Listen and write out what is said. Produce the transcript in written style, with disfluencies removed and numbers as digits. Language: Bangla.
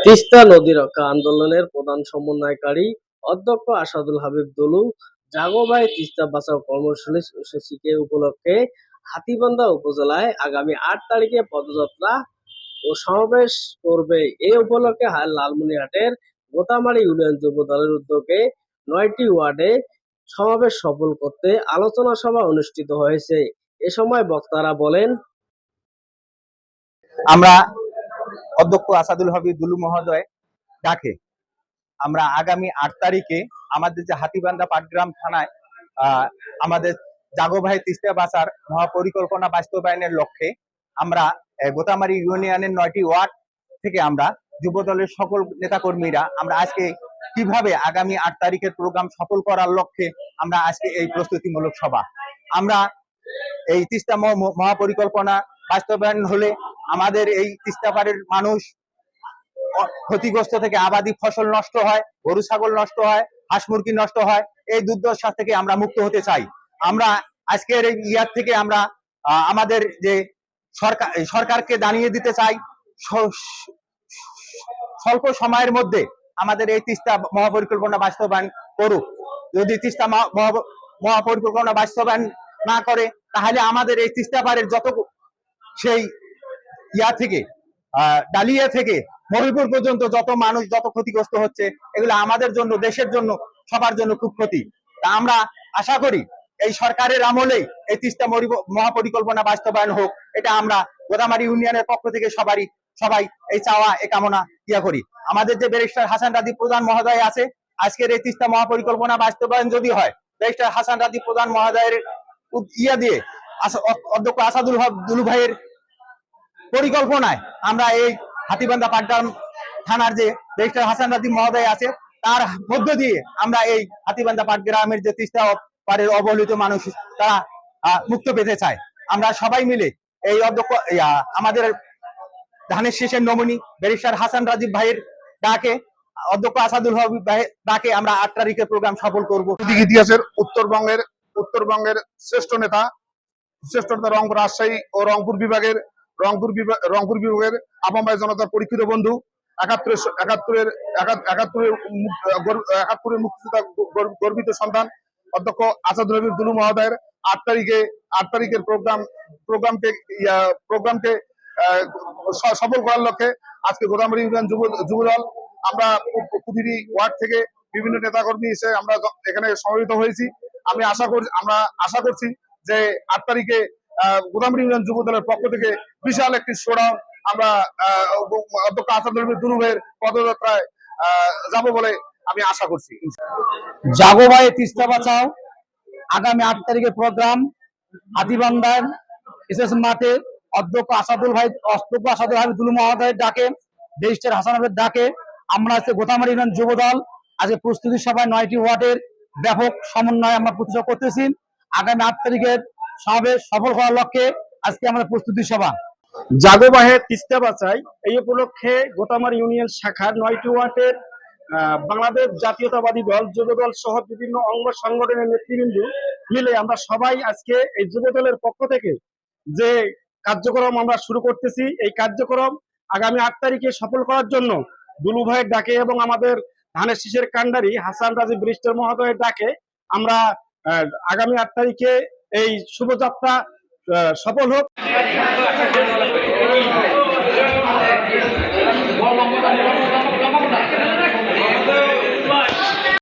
তিস্তা নদী রক্ষা আন্দোলনের প্রধান সমন্বয়কারী অধ্যক্ষ আসাদুল হাবিব দুলু জাগো ভাই তিস্তা বাঁচাও কর্মসূচিকে উপলক্ষে হাতীবান্ধা উপজেলায় আগামী ৮ তারিখে পদযাত্রা ও সমাবেশ করবে। এই উপলক্ষে লালমনিরহাটের গোতামারি ইউনিয়ন যুব দলের উদ্যোগে ৯টি ওয়ার্ডে সমাবেশ সফল করতে আলোচনা সভা অনুষ্ঠিত হয়েছে। এ সময় বক্তারা বলেন, আমরা অধ্যক্ষ আসাদুল হাবিব দুলু মহোদয় ডাকে আমরা আগামী ৮ তারিখে আমাদের যে হাতীবান্ধা পাটগ্রাম থানায় আমাদের জাগো ভাই তিস্তা বাঁচার মহাপরিকল্পনা বাস্তবায়নের লক্ষ্যে আমরা গোতামারি ইউনিয়নের ৯টি ওয়ার্ড থেকে আমরা যুব দলের সকল নেতাকর্মীরা আমরা আজকে কিভাবে আগামী ৮ তারিখের প্রোগ্রাম সফল করার লক্ষ্যে আমরা আজকে এই প্রস্তুতিমূলক সভা আমরা এই তিস্তা মহাপরিকল্পনা বাস্তবায়ন হলে আমাদের এই তিস্তা পাড়ের মানুষ ক্ষতিগ্রস্ত থেকে আবাদি ফসল নষ্ট হয়, গরু ছাগল নষ্ট হয়, হাঁস মুরগি নষ্ট হয়, এই দুর্দশা থেকে আমরা মুক্ত হতে চাই। আমরা আজকের এই ইয়ার থেকে আমরা আমাদের যে সরকারকে জানিয়ে দিতে চাই স্বল্প সময়ের মধ্যে আমাদের এই তিস্তা মহাপরিকল্পনা বাস্তবায়ন করুক। যদি তিস্তা মহাপরিকল্পনা বাস্তবায়ন না করে তাহলে আমাদের এই তিস্তা পাড়ের যত সেই ইয়া থেকে ডালিয়া থেকে মহিপুর পর্যন্ত যত মানুষ যত ক্ষতিগ্রস্ত হচ্ছে এগুলো আমাদের জন্য, দেশের জন্য, সবার জন্য খুব ক্ষতি। তা আমরা আশা করি এই সরকারের আমলেই এই তিস্তা মহাপরিকল্পনা বাস্তবায়ন হোক, এটা আমরা গোদামারি ইউনিয়নের পক্ষ থেকে সবাই এই চাওয়া এই কামনা ইয়া করি। আমাদের যে ব্যারিস্টার হাসান রাজীব প্রধান মহোদয় আছে, আজকের এই তিস্তা মহাপরিকল্পনা বাস্তবায়ন যদি হয়, ব্যারিস্টার হাসান রাজীব প্রধান মহোদয়ের ইয়া দিয়ে অধ্যক্ষ আসাদুল হক দুলু ভাইয়ের পরিকল্পনায় আমরা এই হাতীবান্ধা পাটগ্রাম থানার যে ব্যারিস্টার হাসান রাজীব মহোদয় আছে তার মধ্য দিয়ে আমরা এই হাতীবান্ধা পাটগ্রামের যে তিস্তা পাড়ের অবহেলিত মানুষ তারা মুক্ত পেতে চায়। আমরা সবাই মিলে এই অধ্যক্ষ আমাদের ধানের শীষের নমিনি ব্যারিস্টার হাসান রাজীব ভাইয়ের ডাকে অধ্যক্ষ আসাদুল হাবিব ভাইয়ের ডাকে আমরা ৮ তারিখের প্রোগ্রাম সফল করব। ইতিহাসের উত্তরবঙ্গের শ্রেষ্ঠ নেতা রংপুর, রাজশাহী ও রংপুর বিভাগের আপামবাই জনতার পরীক্ষিত বন্ধু, একাত্তরের মুক্তিযোদ্ধা গর্বিত সন্তান অধ্যক্ষ আসাদুল হাবিব দুলু মহোদয়ের ৮ তারিখের প্রোগ্রামকে সফল করার লক্ষ্যে আজকে গোদামারি ইউনিয়ন যুব দল আমরা প্রতিটি ওয়ার্ড থেকে বিভিন্ন নেতাকর্মী এসে আমরা এখানে সমবেত হয়েছি। আমরা আশা করছি যে ৮ তারিখে গোদামারি ইউনিয়ন যুব দলের পক্ষ থেকে বিশাল একটি শোডাউন আমরা অধ্যক্ষ আসাদুল হাবিব দুলু ভাইয়ের পদযাত্রায় যাব বলে আমি আশা করছি। জাগো ভাই তিস্তা বাঁচাও আগামী ৮ তারিখের প্রোগ্রাম হাতীবান্ধার এসএস মাঠে অধ্যক্ষ আসাদুল হাবিব দুলু মহোদয়ের ডাকে, ব্যারিস্টার হাসান হাবিবের ডাকে আমরা আজকে গোদামারি ইউনিয়ন যুব দল আজকে প্রস্তুতি সভায় ৯টি ওয়ার্ডের ব্যাপক সমন্বয় আমরা প্রতিষ্ঠা করতেছি। আগামী ৮ তারিখের সমাবেশ সফল করার লক্ষ্যে আজকে আমাদের প্রস্তুতি সভা। জাগো ভাই তিস্তা বাঁচাই এই উপলক্ষে গোতামারি ইউনিয়ন শাখার ৯টি ওয়ার্ডের বাংলাদেশ জাতীয়তাবাদী দল, যুব দল সহ বিভিন্ন অঙ্গ সংগঠনের নেতৃবৃন্দ মিলে আমরা সবাই আজকে এই যুব দলের পক্ষ থেকে যে কার্যক্রম আমরা শুরু করতেছি, এই কার্যক্রম আগামী ৮ তারিখে সফল করার জন্য দুলু ভাইয়ের ডাকে এবং আমাদের ধানের শীষের কান্ডারি হাসান রাজীব ব্যারিস্টার মহোদয়ের ডাকে আমরা আগামী ৮ তারিখে এই শুভযাত্রা সফল হোক।